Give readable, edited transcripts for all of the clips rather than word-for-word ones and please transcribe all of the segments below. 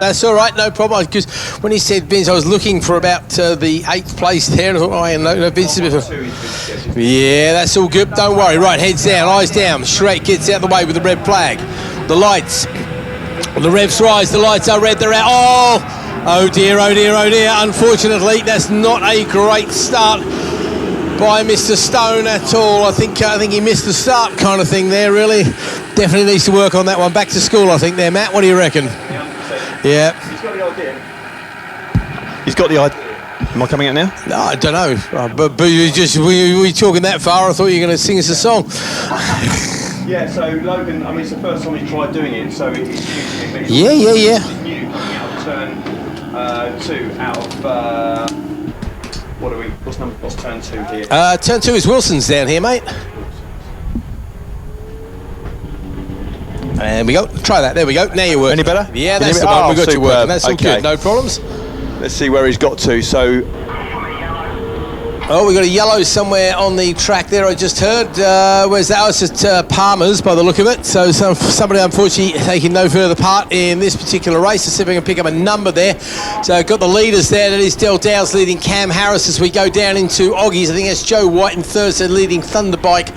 That's all right, no problem. Because when he said Vince, I was looking for about the 8th place there, and I thought, oh, no, Vince is before. Yeah, that's all good. Don't worry. Right, heads down, eyes down. Shrek gets out the way with the red flag. The lights. The revs rise. The lights are red. They're out. Oh dear, oh dear, oh dear. Unfortunately, that's not a great start by Mr. Stone at all. I think he missed the start kind of thing there, really. Definitely needs to work on that one. Back to school, I think, there, Matt. What do you reckon? Yeah. He's got the idea. He's got the idea. Am I coming out now? No, I don't know. But we talking that far, I thought you were going to sing us a song. Yeah, so Logan, I mean, it's the first time he's tried doing it, so it's new to him. But yeah. It's new coming out of turn 2 out of... what's turn 2 here? Turn 2 is Wilson's down here, mate. And we go. Try that. There we go. Now you're working. Any better? Yeah, that's the one. We got you working. That's all okay. good. No problems. Let's see where he's got to. So... Oh, we got a yellow somewhere on the track there. I just heard. Where's that? Oh, it's at Palmer's by the look of it. So somebody unfortunately taking no further part in this particular race. Let's see if we can pick up a number there. So got the leaders there. That is Del Dow's leading Cam Harris as we go down into Oggies. I think that's Joe White in third, so leading Thunderbike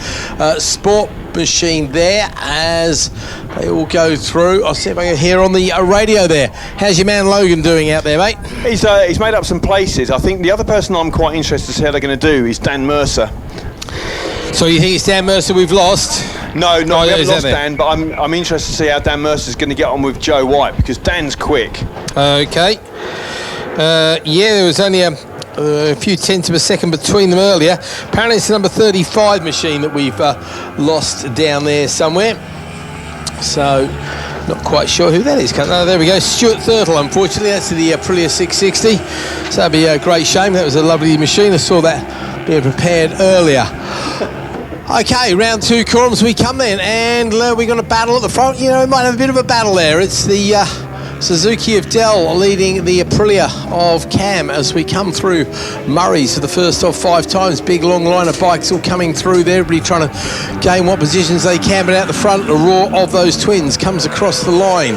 Sport Machine there as they all go through. I'll see if I can hear on the radio there. How's your man Logan doing out there, mate? He's made up some places. I think the other person I'm quite interested to see how they're going to do is Dan Mercer. So you think it's Dan Mercer we've lost? No, we haven't lost Dan, but I'm interested to see how Dan Mercer's going to get on with Joe White, because Dan's quick. Okay. Yeah, there was only a few tenths of a second between them earlier. Apparently it's the number 35 machine that we've lost down there somewhere. So, not quite sure who that is. No, there we go. Stuart Thurtle, unfortunately. That's the Aprilia 660. So that'd be a great shame. That was a lovely machine. I saw that being prepared earlier. Okay, round 2 corums we come in, and we're going to battle at the front. You know, we might have a bit of a battle there. It's the Suzuki of Dell leading the Aprilia of Cam as we come through Murray's for the first of 5 times. Big long line of bikes all coming through there. Everybody trying to gain what positions they can, but out the front, the roar of those twins comes across the line.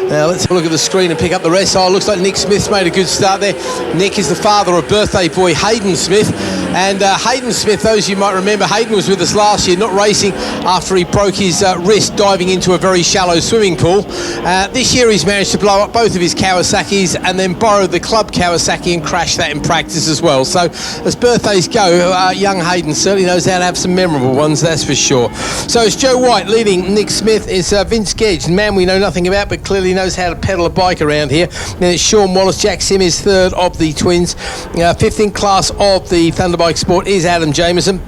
Now let's have a look at the screen and pick up the rest. Oh, it looks like Nick Smith's made a good start there. Nick is the father of birthday boy Hayden Smith. And Hayden Smith, those of you might remember, Hayden was with us last year, not racing after he broke his wrist diving into a very shallow swimming pool. This year he's managed to blow up both of his Kawasaki's and then borrowed the club Kawasaki and crashed that in practice as well. So as birthdays go, young Hayden certainly knows how to have some memorable ones, that's for sure. So it's Joe White leading Nick Smith. It's Vince Gedge, the man we know nothing about but clearly knows how to pedal a bike around here. Then it's Sean Wallace. Jack Sim is third of the twins. 5th in class of the Thunderbike Sport is Adam Jameson.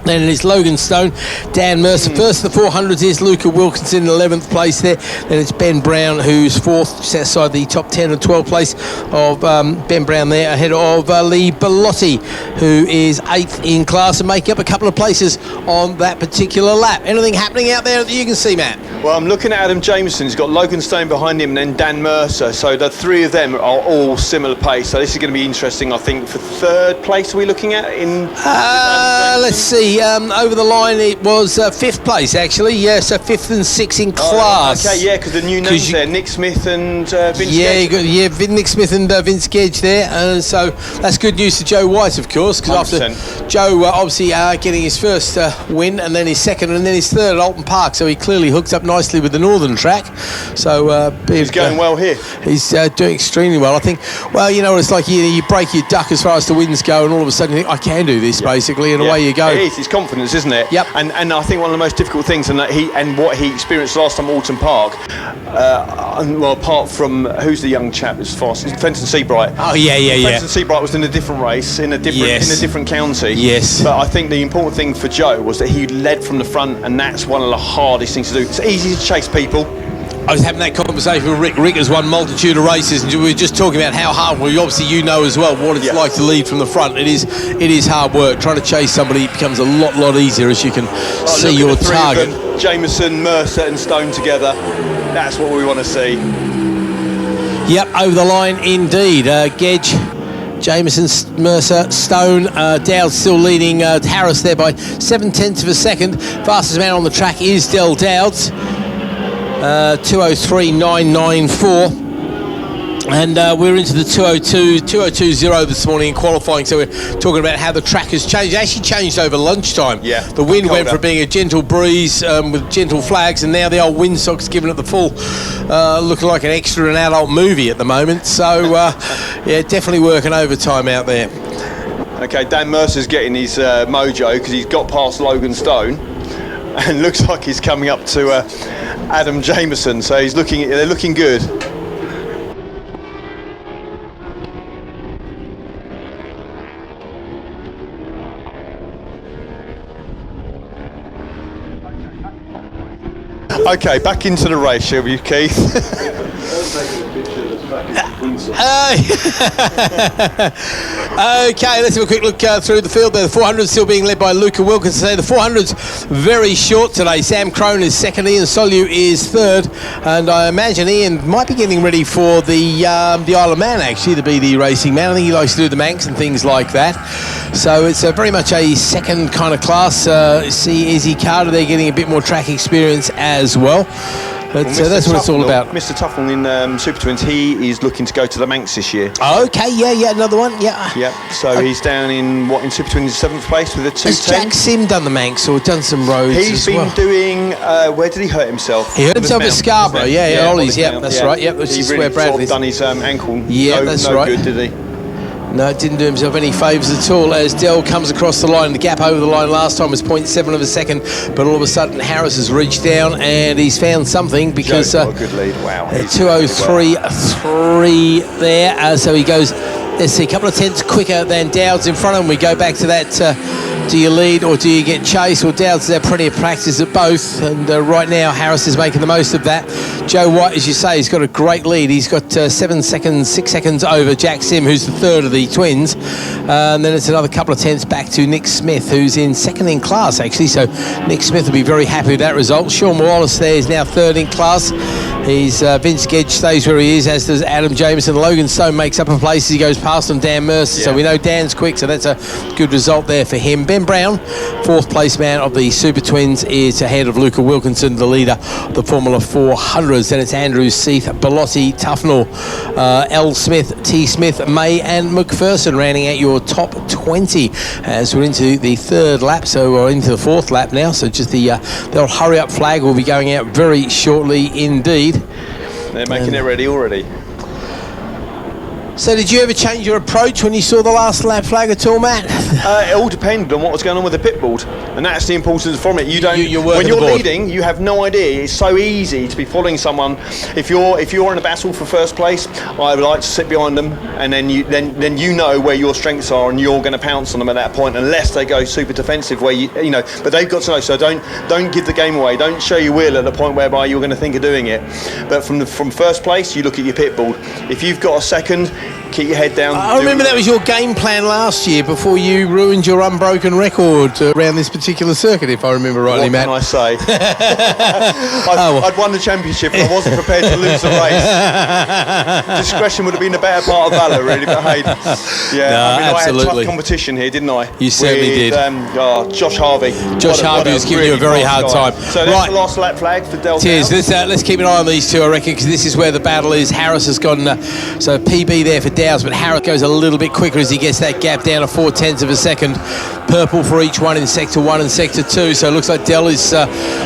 Then it is Logan Stone, Dan Mercer. First of the 400s is Luca Wilkinson in 11th place there. Then it's Ben Brown, who's 4th, just outside the top 10 and 12th place of Ben Brown there, ahead of Lee Bellotti, who is 8th in class and making up a couple of places on that particular lap. Anything happening out there that you can see, Matt? Well, I'm looking at Adam Jameson. He's got Logan Stone behind him and then Dan Mercer. So the 3 of them are all similar pace. So this is going to be interesting, I think. For 3rd place, are we looking at in... let's see. Over the line, it was 5th place, actually. Yeah, so 5th and 6th in class. Okay, yeah, because the new names there, Nick Smith and Vince Gedge. Nick Smith and Vince Gedge there. And so that's good news to Joe White, of course, because after Joe obviously getting his first win and then his second and then his third at Alton Park, so he clearly hooked up nicely with the Northern track. So he's going well here. He's doing extremely well. I think, well, you know what it's like, you break your duck as far as the wins go, and all of a sudden you think, I can do this, basically, and away you go. It is. It's confidence, isn't it? Yep. And I think one of the most difficult things, and what he experienced last time at Alton Park, well, apart from who's the young chap that's fast, Fenton Seabright. Oh yeah. Fenton Seabright was in a different race in a different county. Yes. But I think the important thing for Joe was that he led from the front, and that's one of the hardest things to do. It's easy to chase people. I was having that conversation with Rick. Rick has won multitude of races, and we were just talking about how hard. Well, obviously you know as well what it's like to lead from the front. It is hard work. Trying to chase somebody becomes a lot easier as you can see your target. Jameson, Mercer, and Stone together. That's what we want to see. Yep, over the line indeed. Gedge, Jameson, Mercer, Stone, Dowd still leading Harris there by 7/10 of a second. Fastest man on the track is Del Dowds. 2:03.994. And we're into the 202.0 this morning in qualifying, so we're talking about how the track has changed. It actually changed over lunchtime. Yeah. The wind went from being a gentle breeze with gentle flags, and now the old windsock's giving it the full, looking like an extra in an adult movie at the moment. So, yeah, definitely working overtime out there. Okay, Dan Mercer's getting his mojo because he's got past Logan Stone and looks like he's coming up to Adam Jameson, so they're looking good. Okay, back into the race, shall we, Keith? Okay, let's have a quick look through the field there. The 400 still being led by Luca Wilkinson. The 400's very short today. Sam Crone is second, Ian Solu is third, and I imagine Ian might be getting ready for the Isle of Man, actually, the BD Racing Man. I think he likes to do the Manx and things like that. So it's very much a second kind of class. See Izzy Carter there getting a bit more track experience as well. But that's what it's all about. Mr. Tuffle in Supertwins, he is looking to go to the Manx this year. Okay, yeah, another one, yeah. Yeah, so he's down in Supertwins 7th place with a 210. Has Jack Sim done the Manx or done some roads? He's been doing, where did he hurt himself? He hurt himself at Scarborough, yeah, Ollie's, yeah, that's right, yeah. He really sort of done his ankle. Yeah, that's right. Good, did he? No, it didn't do himself any favours at all as Dell comes across the line. The gap over the line last time was 0.7 of a second, but all of a sudden Harris has reached down and he's found something because got a good lead. Wow, 2:03.3 there. So he goes, let's see, a couple of tenths quicker than Dowds in front of him. We go back to that. Do you lead or do you get chased? Well, Dowds has had plenty of practice at both, and right now Harris is making the most of that. Joe White, as you say, he's got a great lead. He's got 6 seconds over Jack Sim, who's the third of the twins, and then it's another couple of tenths back to Nick Smith, who's in second in class actually. So Nick Smith will be very happy with that result. Sean Wallace there is now third in class. He's Vince Gedge stays where he is, as does Adam Jameson. Logan Stone makes up a place as he goes past him, Dan Mercer. Yeah. So we know Dan's quick, so that's a good result there for him. Ben Brown, fourth place man of the Super Twins, is ahead of Luca Wilkinson, the leader of the Formula 400s. Then it's Andrews, Seath, Bellotti, Tufnell, L. Smith, T. Smith, May and McPherson rounding out your top 20 as we're into the third lap. So we're into the fourth lap now. So just the old hurry up flag will be going out very shortly indeed. They're making it ready already. So did you ever change your approach when you saw the last lap flag at all, Matt? It all depended on what was going on with the pit board, and that's the importance from it. You don't. When you're leading, you have no idea. It's so easy to be following someone. If you're in a battle for first place, I would like to sit behind them, and then you know where your strengths are, and you're going to pounce on them at that point, unless they go super defensive, where you know. But they've got to know. So don't give the game away. Don't show your wheel at the point whereby you're going to think of doing it. But from first place, you look at your pit board. If you've got a second, keep your head down. I remember that was your game plan last year before you ruined your unbroken record around this particular circuit, if I remember rightly, Matt. What can I say? I'd won the championship and I wasn't prepared to lose the race. Discretion would have been the better part of valour, really, but hey. Yeah, no, I absolutely. had tough competition here, didn't I? You certainly did. Josh Harvey. Josh Harvey was giving you a very hard time. So that's the last lap flag for Del. Cheers. Let's keep an eye on these two, I reckon, because this is where the battle is. Harris has gone, so PB there for Dowds, but Harris goes a little bit quicker as he gets that gap down to 0.4 of a second. Purple for each one in sector 1 and sector 2, so it looks like Dell is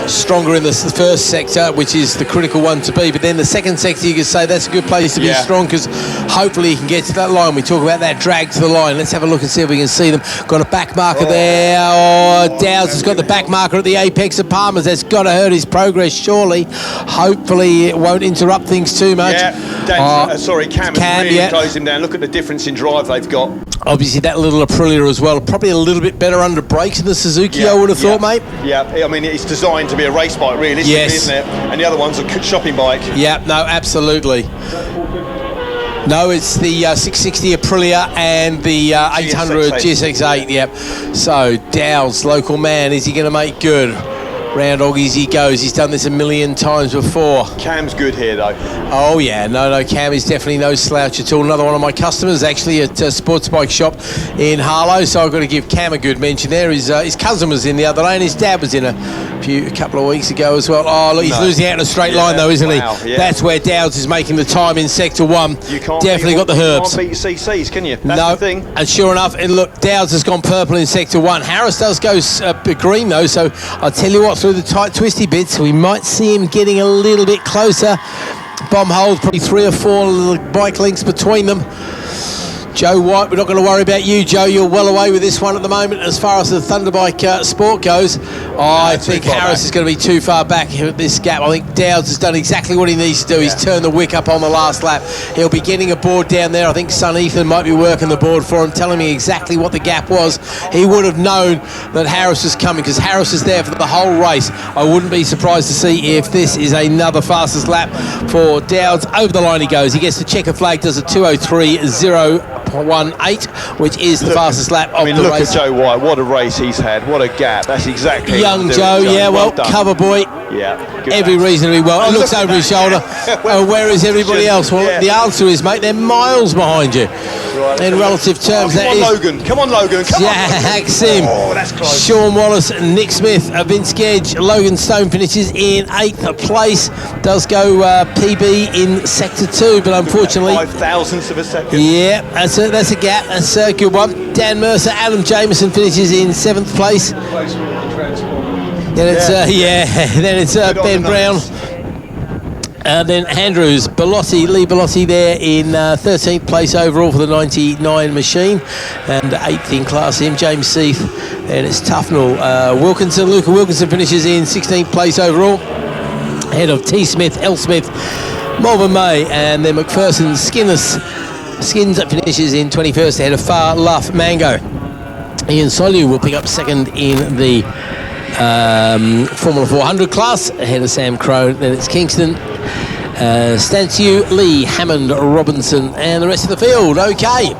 stronger in the first sector, which is the critical one to be, but then the second sector you could say that's a good place to be strong, because hopefully he can get to that line. We talk about that drag to the line. Let's have a look and see if we can see them. Got a back marker there. Dowds has got the back marker at the apex of Palmer's. That's got to hurt his progress, surely. Hopefully it won't interrupt things too much. Cam has really closed him down. Look at the difference in drive they've got. Obviously that little Aprilia as well, probably a little bit better under brakes than the Suzuki, I would have thought, mate. Yeah, I mean it's designed to be a race bike realistically, isn't it? And the other one's a shopping bike. Yeah, no, absolutely. No, it's the 660 Aprilia and the 800 GSX-8, yep. So Dow's local man, is he going to make good? Round Oggies he goes. He's done this a million times before. Cam's good here, though. Oh, yeah. No, Cam is definitely no slouch at all. Another one of my customers, actually, at Sportsbike shop in Harlow. So I've got to give Cam a good mention there. His cousin was in the other lane. His dad was in a couple of weeks ago as well. Oh, look, he's losing out in a straight line, though, isn't he? Yeah. That's where Dowds is making the time in Sector 1. You can't definitely got the herbs. You can't beat CCs, can you? That's the thing. And sure enough, look, Dowds has gone purple in Sector 1. Harris does go green, though. So I'll tell you what, through the tight, twisty bits, we might see him getting a little bit closer. Bomb hold, probably 3 or 4 little bike links between them. Joe White, we're not going to worry about you, Joe. You're well away with this one at the moment. As far as the Thunderbike sport goes, I think Harris is going to be too far back at this gap. I think Dowds has done exactly what he needs to do. He's turned the wick up on the last lap. He'll be getting a board down there. I think son Ethan might be working the board for him, telling me exactly what the gap was. He would have known that Harris was coming because Harris is there for the whole race. I wouldn't be surprised to see if this is another fastest lap for Dowds. Over the line he goes. He gets the checker flag, does a 2:03.018, which is the fastest lap of the race. Look at Joe White. What a race he's had. What a gap. That's exactly young Joe. Yeah, well cover boy. Yeah. Every reasonably well. He looks over his shoulder. Where is everybody else? Well, the answer is, mate, they're miles behind you. Right, in relative terms, come on, Logan. Come on, Logan. Come on. Jackson. Oh, that's close. Sean Wallace, Nick Smith, Vince Gedge, Logan Stone finishes in 8th place. Does go PB in Sector 2, but unfortunately 5 thousandths of a second. Yeah, that's a gap. That's a good one. Dan Mercer, Adam Jameson finishes in 7th place. Then it's Ben Brown. Then Andrews, Lee Bellotti there in 13th place overall for the 99 machine, and 8th in Class M, James Seath. And it's Tufnell. Luca Wilkinson finishes in 16th place overall, ahead of T. Smith, L. Smith, Melvin May, and then McPherson Skins that finishes in 21st ahead of Far Luff Mango. Ian Solu will pick up 2nd in the Formula 400 class ahead of Sam Crow. Then it's Kingston, Stanciu, Lee, Hammond, Robinson, and the rest of the field. Okay.